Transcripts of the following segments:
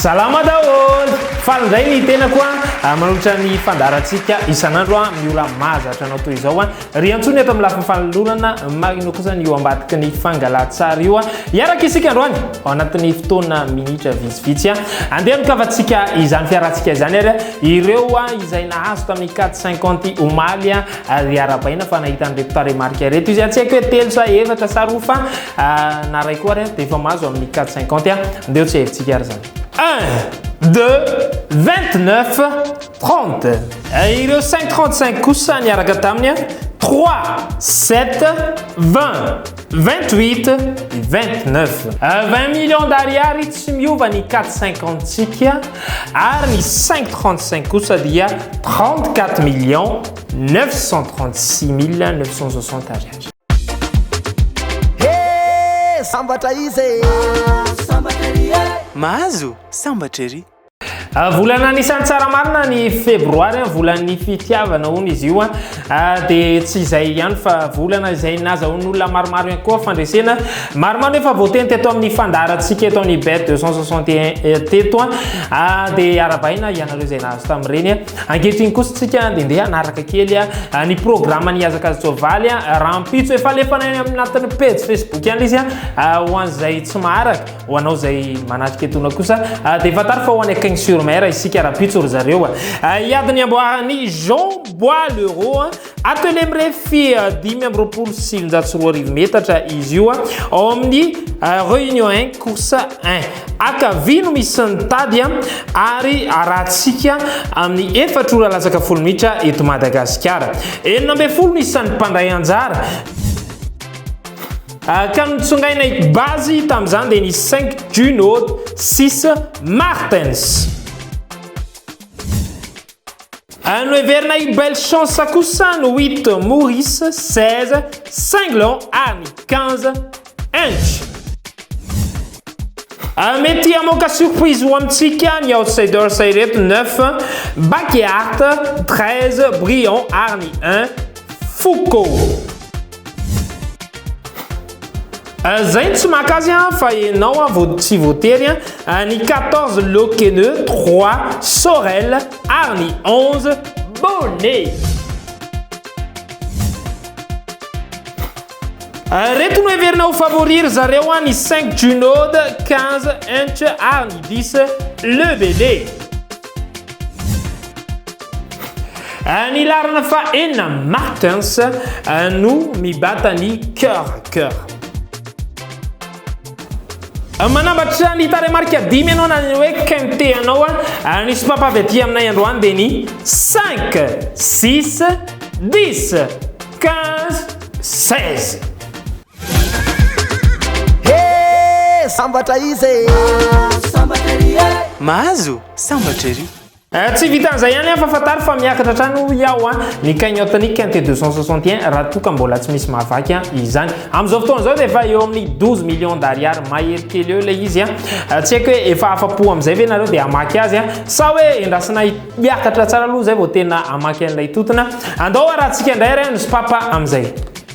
Salama daholo falandray ny tena koa manolotra ny fandaratsika isan'andro miola mazatra anao toy izao ry antsony eto amin'ny lafiny fanolorana marino kosa ny eo ambadiky ny fangalatsara io iaraka isika androany ao anatin'ny fotoana minitra vitsivitsy andeha mikavatsika izany fiaratsika izany ary ireo izay nahazo tamin'ny 450 omaly ry arabaina fa nahita ny reptare marika reto izy tsy haiko hoe telo sa efatra sa roa fa naray koa ary dia efa mahazo amin'ny 450 andeha tsy hevitsika ary zany 1, 2, 29, 30. Ireo 535 kosa niaraka taminy 3, 7, 20, 28, 29. 20 millions d'ariary tsy miova ny 450-tsika ary ny 535 kosa dia 34 millions 936 960 ariary. Hey, sambatra izy mahazo sambatra ery volana anisan'ny tsara marina ny febroary volan'ny fitiavana hono izy io dia tsy izay ihany fa volana izay nazahoan'olona maromaro ihany koa fandresena maromaro efa voateny teto amin'ny fandaratsika eto amin'ny bet 261 teto dia arabaina ianareo izay nahazo tamin'ireny ankehitriny kosa tsika ndeha hanaraka kely ny programme ny azakazatsovaly rampitso efa alefana anatin'ny page Facebook ihany izy ho an'izay tsy maharaka ho anao izay manatrika etona kosa dia fatary fa ho any akagny sur mer isika rapitso ry zareo iadiny amboarany Jean Bois Leroux atelier mirefy 524 metatra izy io ao amin'ny réunion 1 course 1 akavino misy nitady ary arahantsika amin'ny 4 ora latsaka 10 minitra eto Madagasikara 90 ny isan'ny mpandray anjara ka nitsongaina base tamin'izany dia ny 5 Junot 6 Martens no everina belle chance kosa no 8 Maurice 16 Cinglon ary 15 inch mety amoka surprise ho amintsika ny outsiders ireto 9 Bakiart 13 Brion ary 1 Foucault zay tsy makazy fa ianao tsy voatery ny 14 Loqueneux 3 Sorel ary 11 Bonnet reto no everina ho favoriry zareo ny 5 Junot 15 inch ary 10 Lebele ny larana fa enina Martens no mibata ny cœur à cœur manambatra ny taremarika 10 anao na hoe quinté anao nisy mpapavy aty aminay androany dia ny 5 6 10 15 16 Hey, sambatra izy mahazo sambatra ery tsy vitan'izay ihany fa fatary fa miakatra trano iaho ny cagnotte-ny quinté 261 raha toka mbola tsy misy mahavaky izany amin'izao fotoana izao dia efa eo amin'ny 12 millions d'ariary mahery kely eo ilay izy tsy haiko hoe efa afa-po amin'izay ve nareo dia hamaky azy sa hoe endrasina miakatra tsara aloha zay vao tena hamaky an'ilay totona andao raha tsika indray ray no spapa amin'izay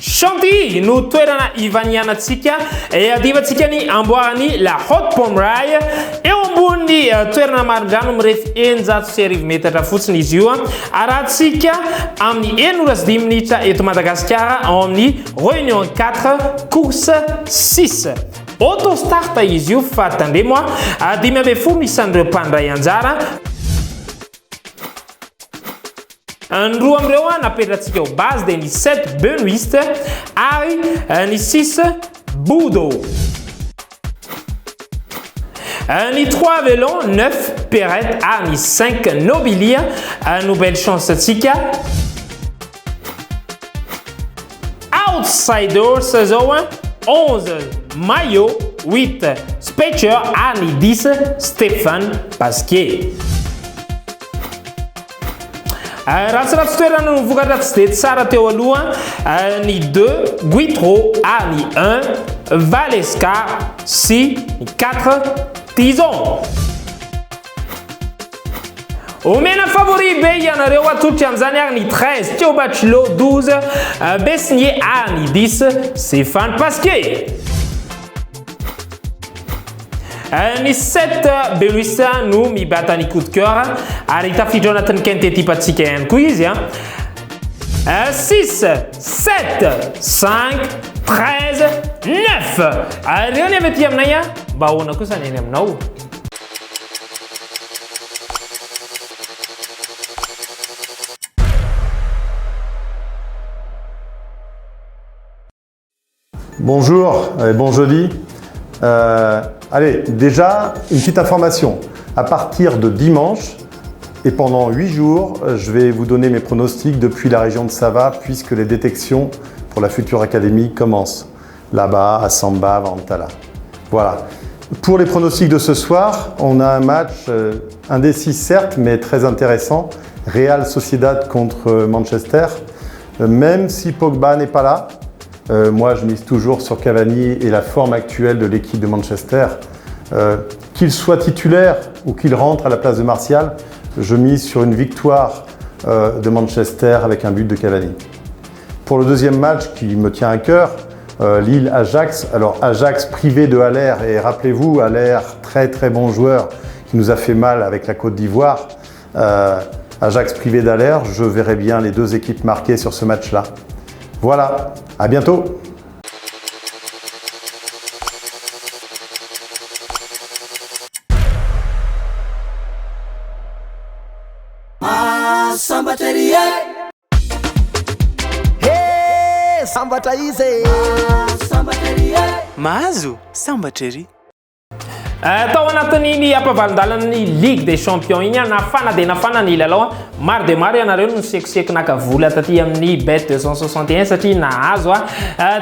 Chantilly no toerana ivanianatsika adivantsika ny amboarany la Haute Pommeraye eo ambony toerana marindrano mirefy 110 metatra fotsiny izy io arahantsika amin'ny 1 minitra eto Madagasikara ao amin'ny réunion 4 course 6 autostart izy io fa tandemo 10 isan'ireo mpandray anjara Andro amreo napetratsika ho base dia ny 7 Benoist ary ny 6 Budo ny 3 Velon 9 Perrette ary ny 5 Nobilia nouvelle chance atsika outsiders zao 11 Maillot 8 Spetcher ary ny 10 Stéphane Pasquier ratsiratsy toerana no vokatra tsy dia tsara teo aloha ny 2 Guitro ary ny 1 Valesca sy ny 4 Tison. Omena favori be ianareo atolotra amin'izany ary ny 13 Thio Bachelot 12 Bessigné ary ny 10 Stéphane Pasquier. Ny 7 Beluisa no mibata ny coup de cœur ary tafiditra ao anatin'ny quintet tipatsika ihany koa izy 6 7 5 13 9 reo ny avy aty aminay mba ahoana kosa ny eny aminao. Bonjour et bon jeudi. Allez, déjà, une petite information. À partir de dimanche et pendant 8 jours, je vais vous donner mes pronostics depuis la région de Sava puisque les détections pour la future académie commencent là-bas, à Samba, à Vantala. Voilà. Pour les pronostics de ce soir, on a un match indécis certes, mais très intéressant. Real Sociedad contre Manchester. Même si Pogba n'est pas là, moi, je mise toujours sur Cavani et la forme actuelle de l'équipe de Manchester. Qu'il soit titulaire ou qu'il rentre à la place de Martial, je mise sur une victoire de Manchester avec un but de Cavani. Pour le deuxième match qui me tient à cœur, Lille-Ajax. Alors Ajax privé de Haller, et rappelez-vous, Haller, très bon joueur qui nous a fait mal avec la Côte d'Ivoire. Ajax privé d'Haller, je verrai bien les deux équipes marquées sur ce match-là. Voilà, à bientôt. Sambatra izy mahazo sambatra ery. Tao anatin'iny ampavalon-dalan'ny Ligue des Champions iny nafana dia nafana ny lalao maro dia maro ianareo no sekoseko naka vola taty amin'ny bet 261 satria nahazo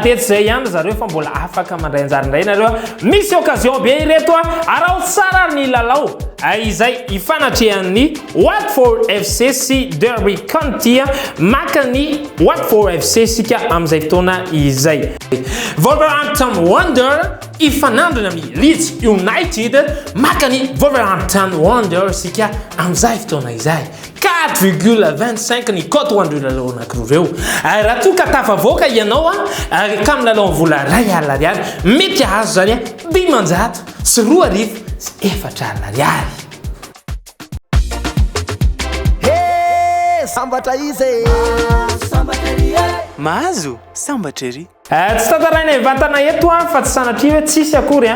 dia tsy zay ihany zareo fa mbola afaka mandray anjara indray nareo misy occasion be ireto arao tsara ny lalao izay ifanatrehan'ny Watford FC sy Derby County maka ny Watford FC sika amin'izay fotoana izay. Wolverhampton Wonder ifanandrina amin'ny Leeds United maka ny Wolverhampton Wonder sika amin'izay fotoana izay 4,25 ny cote ho andreo lalao anankiroa raha toa ka tafavoaka ianao ka amin'ny lalao vola ray alina ariary mety azo zany dimanjato sy 2 arivo sy 4 alina ariary. Sambatra izy mahazo sambatra ery. Tsy tantaraina ivantana eto fa tsy sanatria hoe tsisy akory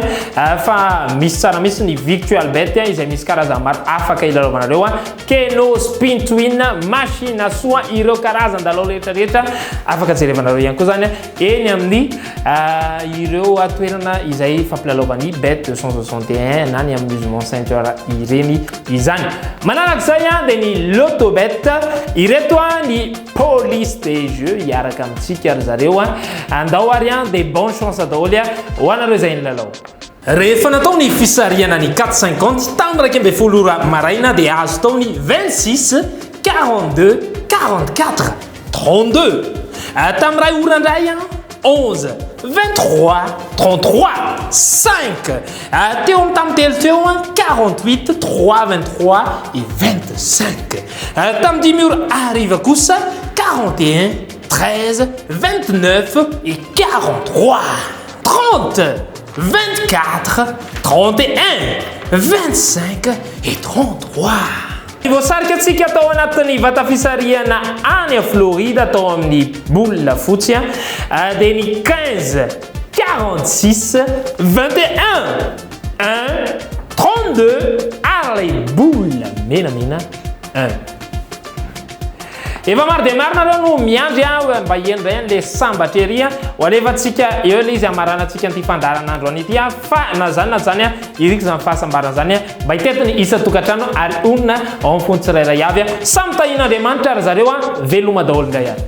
fa misy tsara misy ny virtual bet izay misy karazana maro afaka ilalaovanareo Keno, Spin to Win, machine à soi ireo karazan-dalao rehetrarehetra afaka jerevanareo ihany koa zany eny amin'ny ireo toerana izay fampilalaovan'ny bet 261 na ny amusement center ireny izany. Mananak'izay dia ny Lotobet ireto ny police des jeux iaraka amintsika ry zareo andao ary des bonnes chances daholo ho anareo izay ny lalao. Rehefa natao ny fisariana ny 450 tamin'ny raika amby folo ora maraina dia azo tao ny 26 42 44 32 tamin'ny ray orandray 11 23 33 5 teo amin'ny tamin'ny telo teo 48 3 23 et 25 tamin'ny 10 ora ariva kosa 41 13 29 et 43 30 24 31 25 et 33. Voasarika antsika tao anatin'ny vata fisariana any Florida tao amin'ny boule fotsy dia ny 15 46 21 1 32 ary boule menamena 1. Efa maro dia maro nareo no miandry mba hiendray an'ilay sambatra ery ho alefantsika eo ilay izy amaranantsika an'ity fandaranandro an'ity fa na zany iriko zany fahasambarana zany mba hitetiny isa tokantrano ary onona ao amin'ny fony tsirairay avy samy tahin'Andriamanitra ary zareo veloma daholo indray ary.